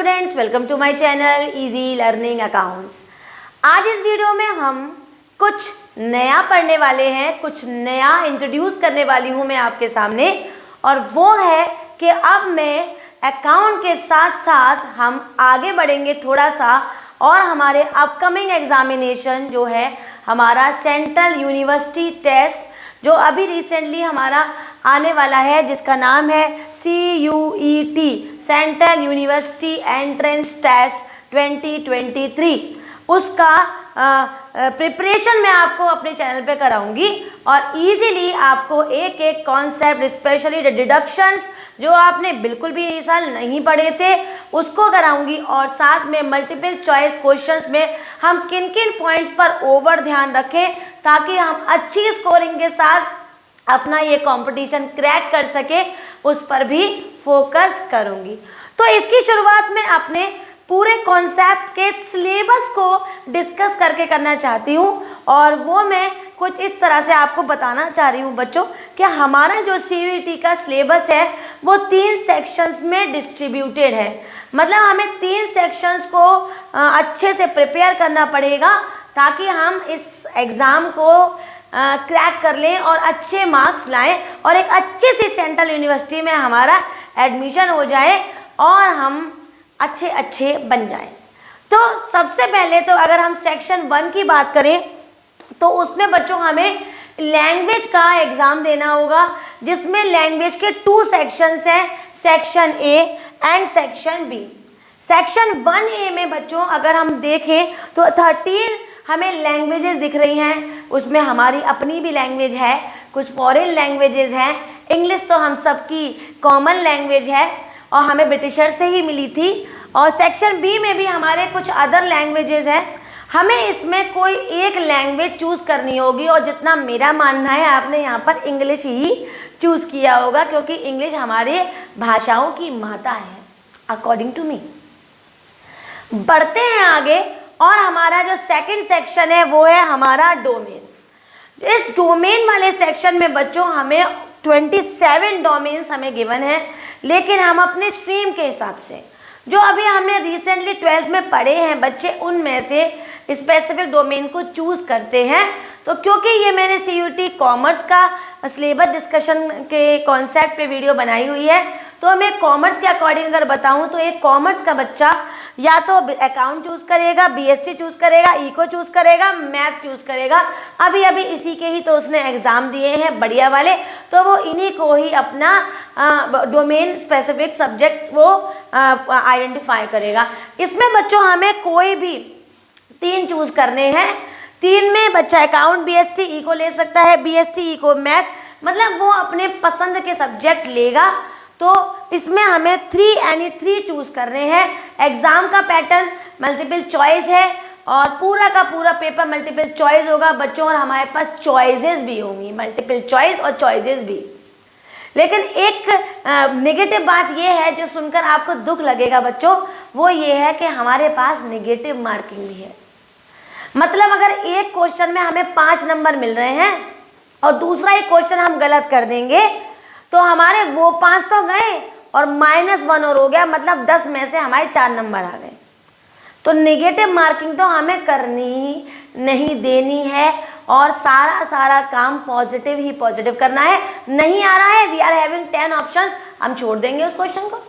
Students, welcome to my channel Easy Learning Accounts. आज इस video में हम कुछ नया पढ़ने वाले हैं, कुछ नया इंट्रोड्यूस करने वाली हूं मैं आपके सामने, और वो है कि अब मैं अकाउंट के साथ साथ हम आगे बढ़ेंगे थोड़ा सा, और हमारे अपकमिंग एग्जामिनेशन जो है हमारा सेंट्रल यूनिवर्सिटी टेस्ट जो अभी रिसेंटली हमारा आने वाला है, जिसका नाम है CUET Central University Entrance Test 2023, उसका प्रिपरेशन मैं आपको अपने चैनल पे कराऊंगी और इजीली आपको एक एक कॉन्सेप्ट, स्पेशली डिडक्शंस जो आपने बिल्कुल भी इस साल नहीं पढ़े थे उसको कराऊंगी, और साथ में मल्टीपल चॉइस क्वेश्चंस में हम किन किन पॉइंट्स पर ओवर ध्यान रखें ताकि हम अच्छी स्कोरिंग के साथ अपना ये कंपटीशन क्रैक कर सके, उस पर भी फोकस करूंगी। तो इसकी शुरुआत मैं अपने पूरे कॉन्सेप्ट के सिलेबस को डिस्कस करके करना चाहती हूँ, और वो मैं कुछ इस तरह से आपको बताना चाह रही हूँ बच्चों कि हमारा जो CUET का सिलेबस है वो 3 सेक्शंस में डिस्ट्रीब्यूटेड है। मतलब हमें 3 सेक्शंस को अच्छे से प्रिपेयर करना पड़ेगा ताकि हम इस एग्ज़ाम को क्रैक कर लें और अच्छे मार्क्स लाएं और एक अच्छी सी सेंट्रल यूनिवर्सिटी में हमारा एडमिशन हो जाए और हम अच्छे बन जाएं। तो सबसे पहले तो अगर हम सेक्शन 1 की बात करें तो उसमें बच्चों हमें लैंग्वेज का एग्ज़ाम देना होगा, जिसमें लैंग्वेज के 2 सेक्शंस हैं, section A and section B। Section 1A में बच्चों अगर हम देखें तो 13 हमें लैंग्वेजेस दिख रही हैं, उसमें हमारी अपनी भी लैंग्वेज है, कुछ फॉरेन लैंग्वेजेस हैं, इंग्लिश तो हम सबकी कॉमन लैंग्वेज है और हमें ब्रिटिशर से ही मिली थी, और सेक्शन B में भी हमारे कुछ अदर लैंग्वेजेस हैं। हमें इसमें कोई एक लैंग्वेज चूज़ करनी होगी, और जितना मेरा मानना है आपने यहाँ पर इंग्लिश ही चूज़ किया होगा क्योंकि इंग्लिश हमारे भाषाओं की माता है अकॉर्डिंग टू मी। बढ़ते हैं आगे, और हमारा जो सेकंड सेक्शन है वो है हमारा डोमेन। इस डोमेन वाले सेक्शन में बच्चों हमें 27 डोमेन्स हमें गिवन है, लेकिन हम अपने स्ट्रीम के हिसाब से जो अभी हमने रिसेंटली 12th में पढ़े हैं बच्चे, उनमें से स्पेसिफिक डोमेन को चूज़ करते हैं। तो क्योंकि ये मैंने CUET कॉमर्स का सिलेबस डिस्कशन के कॉन्सेप्ट पे वीडियो बनाई हुई है, तो मैं कॉमर्स के अकॉर्डिंग अगर बताऊं तो एक कॉमर्स का बच्चा या तो अकाउंट चूज़ करेगा, BST चूज़ करेगा, इको चूज़ करेगा, मैथ चूज़ करेगा। अभी इसी के ही तो उसने एग्ज़ाम दिए हैं बढ़िया वाले, तो वो इन्हीं को ही अपना डोमेन स्पेसिफिक सब्जेक्ट वो आइडेंटिफाई करेगा। इसमें बच्चों हमें कोई भी 3 चूज़ करने हैं। 3 में बच्चा अकाउंट, BST, इको ले सकता है, BST, इको, मैथ, मतलब वो अपने पसंद के सब्जेक्ट लेगा। तो इसमें हमें 3 चूज़ करने हैं। एग्ज़ाम का पैटर्न मल्टीपल चॉइस है और पूरा का पूरा पेपर मल्टीपल चॉइस होगा बच्चों, और हमारे पास चॉइसेस भी होंगी, मल्टीपल चॉइस और चॉइसेस भी। लेकिन एक नेगेटिव बात ये है जो सुनकर आपको दुख लगेगा बच्चों, वो ये है कि हमारे पास नेगेटिव मार्किंग भी है। मतलब अगर एक क्वेश्चन में हमें 5 नंबर मिल रहे हैं और दूसरा एक क्वेश्चन हम गलत कर देंगे तो हमारे वो 5 तो गए और -1 और हो गया, मतलब 10 में से हमारे 4 नंबर आ गए। तो नेगेटिव मार्किंग तो हमें करनी ही नहीं देनी है, और सारा काम पॉजिटिव ही पॉजिटिव करना है। नहीं आ रहा है, वी आर हैविंग 10 ऑप्शन, हम छोड़ देंगे उस क्वेश्चन को।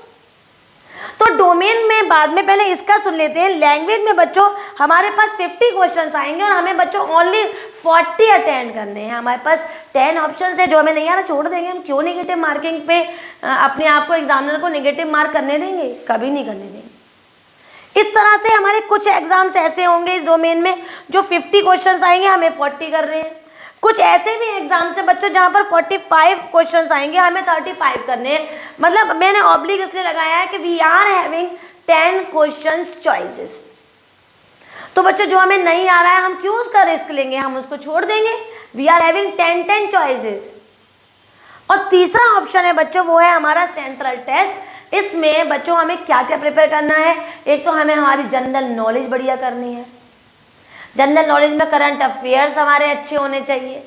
तो डोमेन में बाद में, पहले इसका सुन लेते हैं। लैंग्वेज में बच्चों हमारे पास 50 क्वेश्चंस आएंगे और हमें बच्चों ओनली 40 अटेंड करने हैं। हमारे पास 10 ऑप्शन है, जो हमें नहीं आ रहा छोड़ देंगे। हम क्यों नेगेटिव मार्किंग पे अपने आप को, एग्जामिनर को नेगेटिव मार्क करने देंगे? कभी नहीं करने देंगे। इस तरह से हमारे कुछ एग्जाम्स ऐसे होंगे इस डोमेन में जो 50 क्वेश्चंस आएंगे, हमें 40 कर रहे हैं। कुछ ऐसे भी एग्जाम्स है बच्चों जहाँ पर 45 क्वेश्चंस आएंगे, हमें 35 करने हैं। मतलब मैंने ऑब्लिक इसलिए लगाया है कि we are having 10 questions choices. तो बच्चों जो हमें नहीं आ रहा है हम क्यों उसका रिस्क लेंगे, हम उसको छोड़ देंगे। We are having 10 choices. और तीसरा ऑप्शन है बच्चों वो है हमारा सेंट्रल टेस्ट। इसमें बच्चों हमें क्या क्या प्रिपेयर करना है? एक तो हमें हमारी जनरल नॉलेज बढ़िया करनी है। जनरल नॉलेज में करंट अफेयर्स हमारे अच्छे होने चाहिए।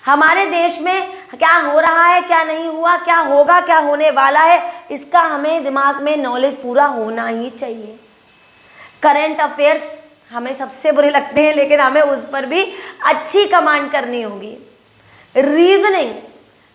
हमारे देश में क्या हो रहा है, क्या नहीं हुआ, क्या होगा, क्या होने वाला है, इसका हमें दिमाग में नॉलेज पूरा होना ही चाहिए। करंट अफेयर्स हमें सबसे बुरे लगते हैं, लेकिन हमें उस पर भी अच्छी कमांड करनी होगी। रीजनिंग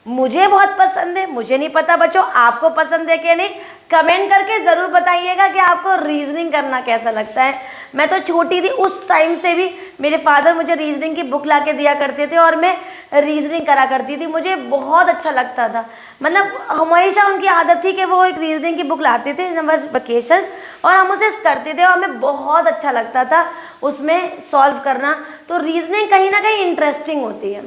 मुझे बहुत पसंद है, मुझे नहीं पता बच्चों आपको पसंद है कि नहीं, कमेंट करके ज़रूर बताइएगा कि आपको रीजनिंग करना कैसा लगता है। मैं तो छोटी थी उस टाइम से भी मेरे फादर मुझे रीजनिंग की बुक ला के दिया करते थे और मैं रीजनिंग करा करती थी, मुझे बहुत अच्छा लगता था। मतलब हमेशा उनकी आदत थी कि वो एक रीजनिंग की बुक लाते थे समर वेकेशंस और हम उसे करते थे और हमें बहुत अच्छा लगता था उसमें सॉल्व करना। तो रीजनिंग कहीं ना कहीं इंटरेस्टिंग होती है।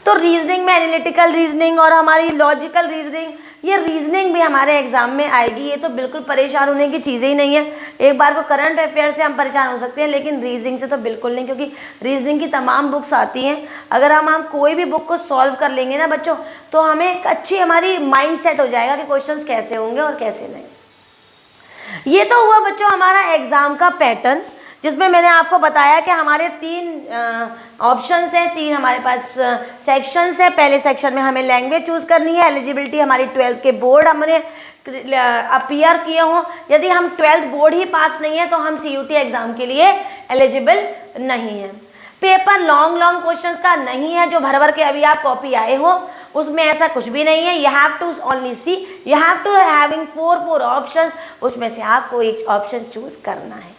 तो रीजनिंग में एनालिटिकल रीजनिंग और हमारी लॉजिकल रीजनिंग, ये रीजनिंग भी हमारे एग्जाम में आएगी। ये तो बिल्कुल परेशान होने की चीज़ें ही नहीं है। एक बार को करंट अफेयर से हम परेशान हो सकते हैं, लेकिन रीजनिंग से तो बिल्कुल नहीं, क्योंकि रीजनिंग की तमाम बुक्स आती हैं। अगर हम कोई भी बुक को सॉल्व कर लेंगे ना बच्चों, तो हमें एक अच्छी हमारी माइंड सेट हो जाएगा कि क्वेश्चंस कैसे होंगे और कैसे नहीं। ये तो हुआ बच्चों हमारा एग्ज़ाम का पैटर्न, जिसमें मैंने आपको बताया कि हमारे 3 ऑप्शंस हैं, 3 हमारे पास सेक्शंस हैं। पहले सेक्शन में हमें लैंग्वेज चूज़ करनी है, एलिजिबिलिटी हमारी 12th के बोर्ड हमने अपीयर किए हों। यदि हम 12th बोर्ड ही पास नहीं है तो हम CUT एग्ज़ाम के लिए एलिजिबल नहीं है। पेपर लॉन्ग क्वेश्चंस का नहीं है जो भर भर के अभी आप कॉपी आए हो, उसमें ऐसा कुछ भी नहीं है। You have to only see, you have to having 4 options, उसमें से आपको एक ऑप्शन चूज़ करना है।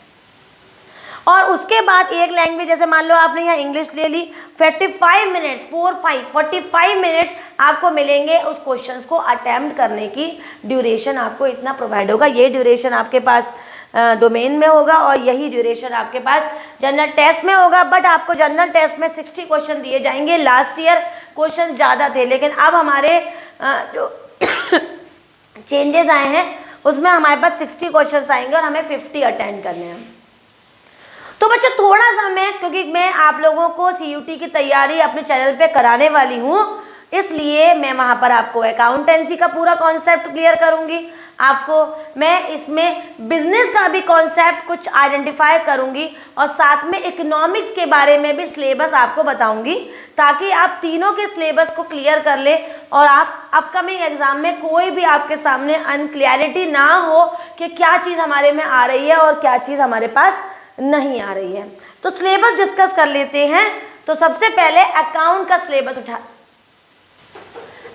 और उसके बाद एक लैंग्वेज, जैसे मान लो आपने यहाँ इंग्लिश ले ली, 45 मिनट्स 45 मिनट्स आपको मिलेंगे उस क्वेश्चंस को अटेम्प्ट करने की ड्यूरेशन आपको इतना प्रोवाइड होगा। ये ड्यूरेशन आपके पास डोमेन में होगा और यही ड्यूरेशन आपके पास जनरल टेस्ट में होगा। बट आपको जनरल टेस्ट में 60 क्वेश्चन दिए जाएंगे। लास्ट ईयर क्वेश्चन ज़्यादा थे, लेकिन अब हमारे जो चेंजेस आए हैं उसमें हमारे पास 60 क्वेश्चन आएंगे और हमें 50 अटेंड करने हैं। तो बच्चों थोड़ा सा क्योंकि मैं आप लोगों को CUT की तैयारी अपने चैनल पे कराने वाली हूँ, इसलिए मैं वहाँ पर आपको अकाउंटेंसी का पूरा कॉन्सेप्ट क्लियर करूँगी। आपको मैं इसमें बिजनेस का भी कॉन्सेप्ट कुछ आइडेंटिफाई करूँगी और साथ में इकोनॉमिक्स के बारे में भी सिलेबस आपको बताऊँगी, ताकि आप तीनों के सिलेबस को क्लियर कर ले और आप अपकमिंग एग्जाम में कोई भी आपके सामने अनक्लियरिटी ना हो कि क्या चीज़ हमारे में आ रही है और क्या चीज़ हमारे पास नहीं आ रही है। तो सिलेबस डिस्कस कर लेते हैं। तो सबसे पहले अकाउंट का सिलेबस उठा,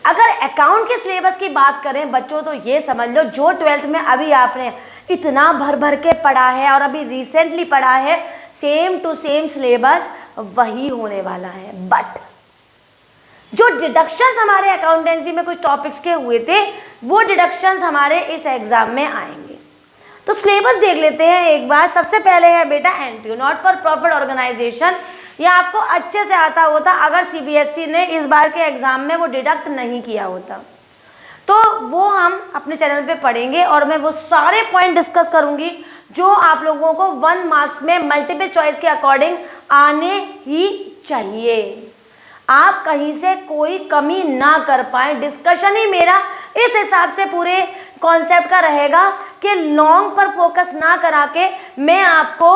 अगर अकाउंट के सिलेबस की बात करें बच्चों, तो ये समझ लो जो 12th में अभी आपने इतना भर भर के पढ़ा है और अभी रिसेंटली पढ़ा है, सेम टू सेम सिलेबस वही होने वाला है। बट जो डिडक्शंस हमारे अकाउंटेंसी में कुछ टॉपिक्स के हुए थे, वो डिडक्शंस हमारे इस एग्जाम में आएंगे। तो सिलेबस देख लेते हैं एक बार। सबसे पहले है बेटा NPO, not for profit organisation. ये आपको अच्छे से आता होता अगर CBSE ने इस बार के एग्जाम में वो डिडक्ट नहीं किया होता। तो वो हम अपने चैनल पे पढ़ेंगे और मैं वो सारे पॉइंट डिस्कस करूंगी जो आप लोगों को 1 मार्क्स में मल्टीपल चॉइस के अकॉर्डिंग आने ही चाहिए। आप कहीं से कोई कमी ना कर पाए। डिस्कशन ही मेरा इस हिसाब से पूरे कॉन्सेप्ट का रहेगा कि लॉन्ग पर फोकस ना करा के मैं आपको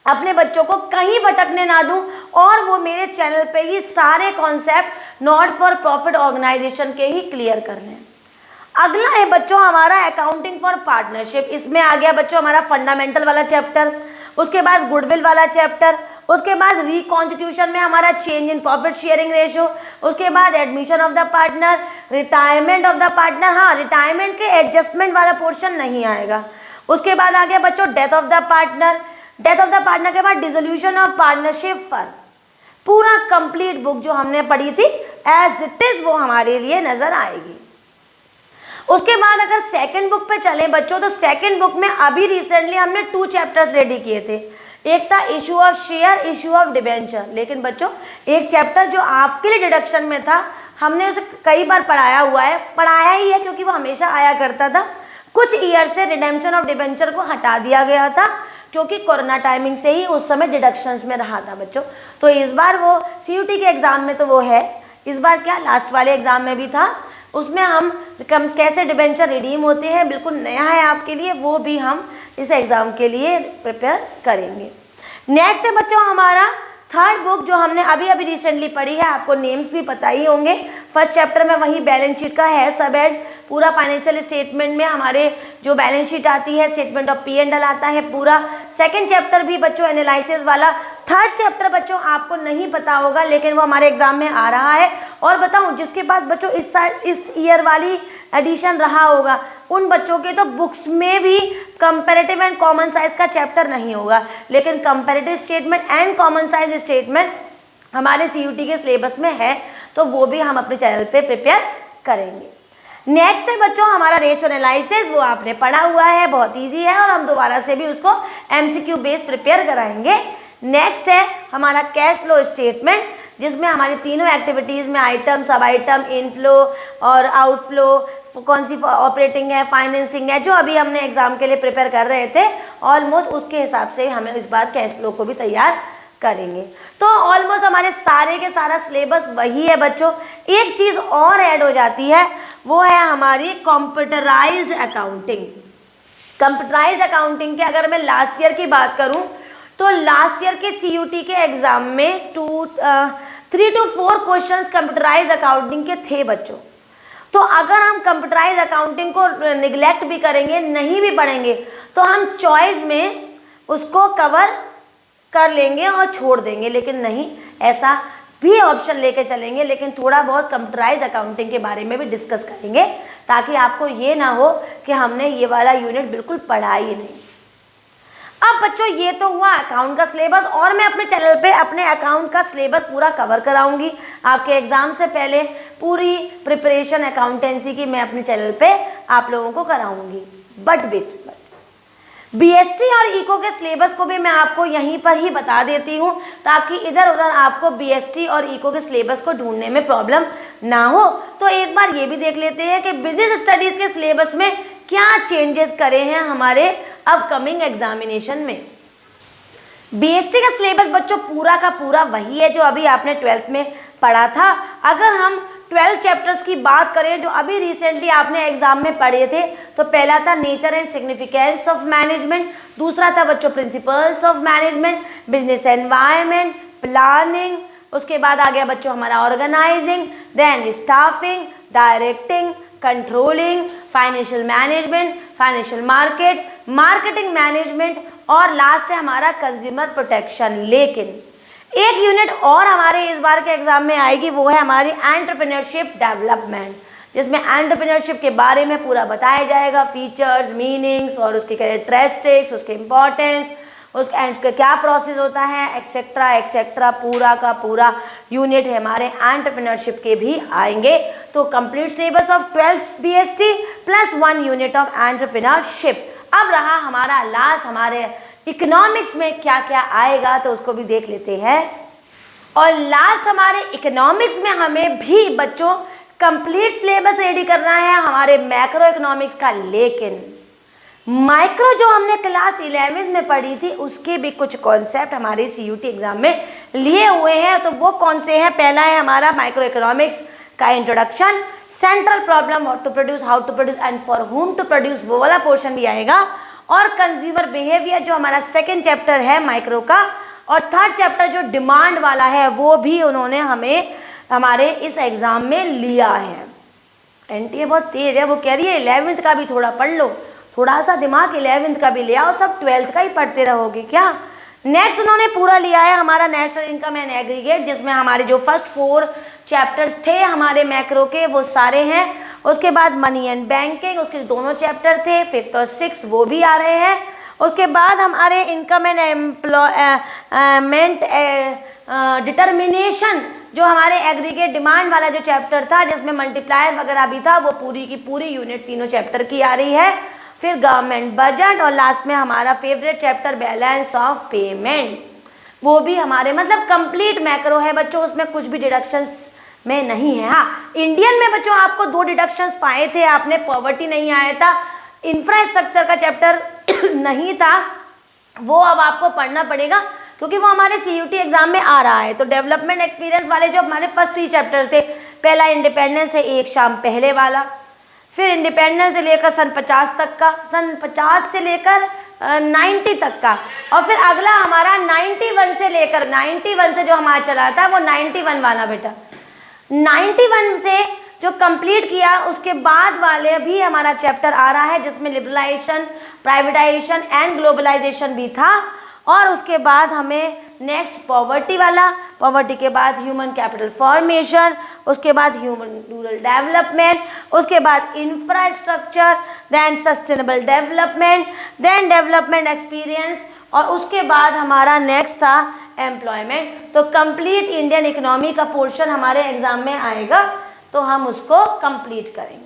अपने बच्चों को कहीं भटकने ना दूं और वो मेरे चैनल पे ही सारे concept not for profit organisation के ही क्लियर कर लें। अगला है बच्चों हमारा अकाउंटिंग फॉर पार्टनरशिप। इसमें आ गया बच्चों हमारा फंडामेंटल वाला चैप्टर, उसके बाद गुडविल वाला चैप्टर, उसके बाद रिकॉन्स्टिट्यूशन में हमारा change in profit sharing ratio, उसके बाद admission of the partner, retirement of the partner. हाँ, रिटायरमेंट के एडजस्टमेंट वाला पोर्शन नहीं आएगा। उसके बाद आ गया बच्चों death of the partner. Death of the partner के बाद डिसोल्यूशन ऑफ पार्टनरशिप फर्म। पूरा कंप्लीट बुक जो हमने पढ़ी थी एज इट इज वो हमारे लिए नजर आएगी। उसके बाद अगर सेकंड बुक पे चलें बच्चों, तो सेकंड बुक में अभी रिसेंटली हमने 2 चैप्टर्स रेडी किए थे। एक था issue of share, issue of debenture. लेकिन बच्चों एक चैप्टर जो आपके लिए डिडक्शन में था, हमने उसे कई बार पढ़ाया हुआ है, पढ़ाया ही है क्योंकि वो हमेशा आया करता था। कुछ ईयर से रिडेम्पशन ऑफ डिबेंचर को हटा दिया गया था क्योंकि कोरोना टाइमिंग से ही उस समय डिडक्शंस में रहा था बच्चों। तो इस बार वो CUT के एग्ज़ाम में तो वो है, इस बार क्या लास्ट वाले एग्ज़ाम में भी था। उसमें हम कैसे डिबेंचर रिडीम होते हैं, बिल्कुल नया है आपके लिए, वो भी हम इस एग्ज़ाम के लिए प्रिपेयर करेंगे। नेक्स्ट है बच्चों हमारा थर्ड बुक जो हमने अभी अभी रिसेंटली पढ़ी है, आपको नेम्स भी पता ही होंगे। फर्स्ट चैप्टर में वही बैलेंस शीट का है सब हेड, पूरा फाइनेंशियल स्टेटमेंट में हमारे जो बैलेंस शीट आती है, statement of P and L आता है पूरा। सेकंड चैप्टर भी बच्चों एनालिसिस वाला। थर्ड चैप्टर बच्चों आपको नहीं पता होगा, लेकिन वो हमारे एग्जाम में आ रहा है। और बताऊं, जिसके बाद बच्चों इस ईयर वाली एडिशन रहा होगा, उन बच्चों के तो बुक्स में भी कंपैरेटिव एंड कॉमन साइंस का चैप्टर नहीं होगा, लेकिन comparative statement and common science statement हमारे सीयूटी के सिलेबस में है, तो वो भी हम अपने चैनल पे प्रिपेयर करेंगे। नेक्स्ट है बच्चों हमारा रेशियो एनालिसिस, वो आपने पढ़ा हुआ है, बहुत इजी है और हम दोबारा से भी उसको एमसीक्यू बेस प्रिपेयर कराएंगे। नेक्स्ट है हमारा कैश फ्लो स्टेटमेंट, जिसमें हमारी तीनों एक्टिविटीज़ में आइटम, सब आइटम, इनफ्लो और आउटफ्लो, कौन सी ऑपरेटिंग है, फाइनेंसिंग है, जो अभी हमने एग्जाम के लिए प्रिपेयर कर रहे थे, ऑलमोस्ट उसके हिसाब से हमें इस बार कैश फ्लो को भी तैयार करेंगे। तो ऑलमोस्ट हमारे सारे के सारा सिलेबस वही है बच्चों। एक चीज़ और ऐड हो जाती है, वो है हमारी कंप्यूटराइज्ड अकाउंटिंग। कंप्यूटराइज्ड अकाउंटिंग के अगर मैं लास्ट ईयर की बात करूं, तो लास्ट ईयर के सीयूटी के एग्जाम में 3 to 4 क्वेश्चंस कंप्यूटराइज्ड अकाउंटिंग के थे बच्चों। तो अगर हम कंप्यूटराइज्ड अकाउंटिंग को निगलेक्ट भी करेंगे, नहीं भी पढ़ेंगे, तो हम चॉइस में उसको कवर कर लेंगे और छोड़ देंगे, लेकिन नहीं, ऐसा भी ऑप्शन लेके चलेंगे, लेकिन थोड़ा बहुत कंप्यूटराइज्ड अकाउंटिंग के बारे में भी डिस्कस करेंगे, ताकि आपको ये ना हो कि हमने ये वाला यूनिट बिल्कुल पढ़ा ही नहीं। अब बच्चों ये तो हुआ अकाउंट का सिलेबस, और मैं अपने चैनल पे अपने अकाउंट का सिलेबस पूरा कवर कराऊंगी। आपके एग्जाम से पहले पूरी प्रिपरेशन अकाउंटेंसी की मैं अपने चैनल पे आप लोगों को कराऊंगी। बट बीएसटी और इको के सिलेबस को भी मैं आपको यहीं पर ही बता देती हूँ, ताकि इधर उधर आपको बीएसटी और इको के सिलेबस को ढूंढने में प्रॉब्लम ना हो। तो एक बार ये भी देख लेते हैं कि बिजनेस स्टडीज़ के सिलेबस में क्या चेंजेस करे हैं हमारे अपकमिंग एग्जामिनेशन में। बीएसटी का सिलेबस बच्चों पूरा का पूरा वही है जो अभी आपने 12th में पढ़ा था। अगर हम 12 चैप्टर्स की बात करें जो अभी रिसेंटली आपने एग्जाम में पढ़े थे, तो पहला था nature and significance of management, दूसरा था बच्चों principles of management, business environment, planning, उसके बाद आ गया बच्चों हमारा organising, then staffing, directing, controlling, financial management, financial market, marketing management, और लास्ट है हमारा कंज्यूमर प्रोटेक्शन। लेकिन एक यूनिट और हमारे इस बार के एग्जाम में आएगी, वो है हमारी एंटरप्रेन्योरशिप डेवलपमेंट, जिसमें एंटरप्रेन्योरशिप के बारे में पूरा बताया जाएगा, फीचर्स, मीनिंग्स और उसके कैरेक्टरिस्टिक्स, उसके इम्पोर्टेंस, उसका क्या प्रोसेस होता है, एक्सेट्रा एक्सेट्रा। पूरा का पूरा यूनिट हमारे एंटरप्रेन्योरशिप के भी आएंगे। तो complete syllabus of 12th BST plus 1 unit of entrepreneurship. अब रहा हमारा लास्ट, हमारे इकोनॉमिक्स में क्या क्या आएगा, तो उसको भी देख लेते हैं। और लास्ट हमारे इकोनॉमिक्स में हमें भी बच्चों कंप्लीट सिलेबस रेडी करना है हमारे मैक्रो इकोनॉमिक्स का, लेकिन माइक्रो जो हमने क्लास 11th में पढ़ी थी, उसके भी कुछ कॉन्सेप्ट हमारे सीयूटी एग्जाम में लिए हुए हैं। तो वो कौन से हैं? पहला है हमारा माइक्रो इकोनॉमिक्स का introduction, central problem, what to produce, how to produce and for whom to produce, वो वाला पोर्शन भी आएगा। और कंज्यूमर बिहेवियर जो हमारा सेकेंड चैप्टर है माइक्रो का, और थर्ड चैप्टर जो डिमांड वाला है, वो भी उन्होंने हमें हमारे इस एग्जाम में लिया है। एनटीए बहुत तेज है, वो कह रही है 11th का भी थोड़ा पढ़ लो, थोड़ा सा दिमाग 11th का भी लिया और सब 12th का ही पढ़ते रहोगे क्या। नेक्स्ट उन्होंने पूरा लिया है हमारा नेशनल इनकम एंड एग्रीगेट, जिसमें हमारे जो फर्स्ट 4 चैप्टर्स थे हमारे मैक्रो के वो सारे हैं। उसके बाद मनी एंड बैंकिंग, उसके दोनों चैप्टर थे, 5th और 6th वो भी आ रहे हैं। उसके बाद हमारे इनकम एंड एम्प्लॉयमेंट डिटर्मिनेशन, जो हमारे एग्रीगेट डिमांड वाला जो चैप्टर था, जिसमें मल्टीप्लायर वगैरह भी था, वो पूरी की पूरी यूनिट तीनों चैप्टर की आ रही है। फिर गवर्नमेंट बजट, और लास्ट में हमारा favourite chapter balance of payment, वो भी हमारे मतलब कंप्लीट मैक्रो है बच्चों, उसमें कुछ भी डिडक्शंस में नहीं है। हाँ, इंडियन में बच्चों आपको 2 डिडक्शंस पाए थे आपने, पॉवर्टी नहीं आया था, इंफ्रास्ट्रक्चर का चैप्टर नहीं था, वो अब आपको पढ़ना पड़ेगा क्योंकि वो हमारे सीयूटी एग्जाम में आ रहा है। तो डेवलपमेंट एक्सपीरियंस वाले जो हमारे फर्स्ट 3 चैप्टर थे, पहला इंडिपेंडेंस है एक शाम पहले वाला, फिर इंडिपेंडेंस से लेकर सन 50 तक का, सन 50 से लेकर 90 तक का, और फिर अगला हमारा 91 से लेकर 91 से जो हमारा चला था वो 91 वाला बेटा। 91 से जो कंप्लीट किया उसके बाद वाले भी हमारा चैप्टर आ रहा है जिसमें लिबरलाइजेशन, प्राइवेटाइजेशन एंड ग्लोबलाइजेशन भी था। और उसके बाद हमें नेक्स्ट पॉवर्टी वाला, पॉवर्टी के बाद ह्यूमन कैपिटल फॉर्मेशन, उसके बाद ह्यूमन रूरल डेवलपमेंट, उसके बाद infrastructure, then sustainable development, then development experience, और उसके बाद हमारा नेक्स्ट था एम्प्लॉयमेंट। तो कंप्लीट इंडियन इकोनॉमी का पोर्शन हमारे एग्जाम में आएगा, तो हम उसको कंप्लीट करेंगे।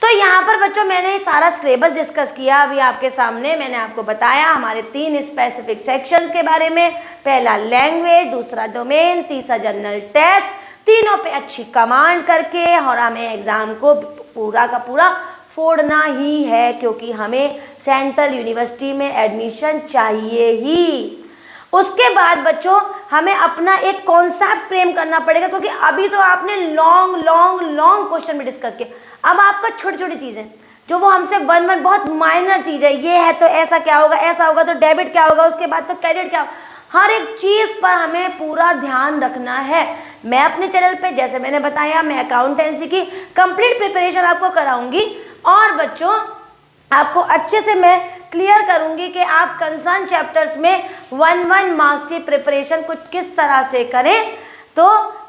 तो यहाँ पर बच्चों मैंने सारा सिलेबस डिस्कस किया अभी आपके सामने। मैंने आपको बताया हमारे 3 स्पेसिफिक सेक्शंस के बारे में, पहला लैंग्वेज, दूसरा डोमेन, तीसरा जनरल टेस्ट, तीनों पे अच्छी कमांड करके और हमें एग्ज़ाम को पूरा का पूरा फोड़ना ही है, क्योंकि हमें सेंट्रल यूनिवर्सिटी में एडमिशन चाहिए ही। उसके बाद बच्चों हमें अपना एक कॉन्सेप्ट फ्रेम करना पड़ेगा, क्योंकि अभी तो आपने लॉन्ग लॉन्ग लॉन्ग क्वेश्चन में डिस्कस किया। अब आपका छोटी छोटी चीज़ें जो वो हमसे वन बहुत माइनर चीज़ है, ये है तो ऐसा क्या होगा, ऐसा होगा तो डेबिट क्या होगा, उसके बाद तो क्रेडिट क्या होगा, हर एक चीज़ पर हमें पूरा ध्यान रखना है। मैं अपने चैनल पे जैसे मैंने बताया, मैं अकाउंटेंसी की कंप्लीट प्रिपरेशन आपको कराऊंगी, और बच्चों आपको अच्छे से मैं क्लियर करूंगी कि आप कंसर्न चैप्टर्स में 1 मार्क्स की प्रिपरेशन कुछ किस तरह से करें। तो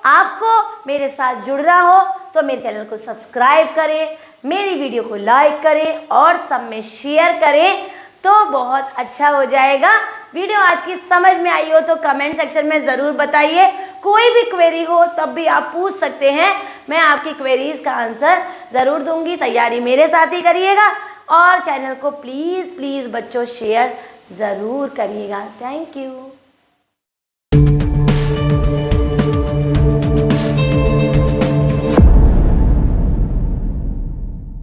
आपको मेरे साथ जुड़ना हो तो मेरे चैनल को सब्सक्राइब करें, मेरी वीडियो को लाइक करें और सब में शेयर करें, तो बहुत अच्छा हो जाएगा। वीडियो आज की समझ में आई हो तो कमेंट सेक्शन में ज़रूर बताइए। कोई भी क्वेरी हो तब भी आप पूछ सकते हैं, मैं आपकी क्वेरीज का आंसर ज़रूर दूंगी। तैयारी मेरे साथ ही करिएगा और चैनल को प्लीज़ प्लीज़ बच्चों शेयर ज़रूर करिएगा। Thank you.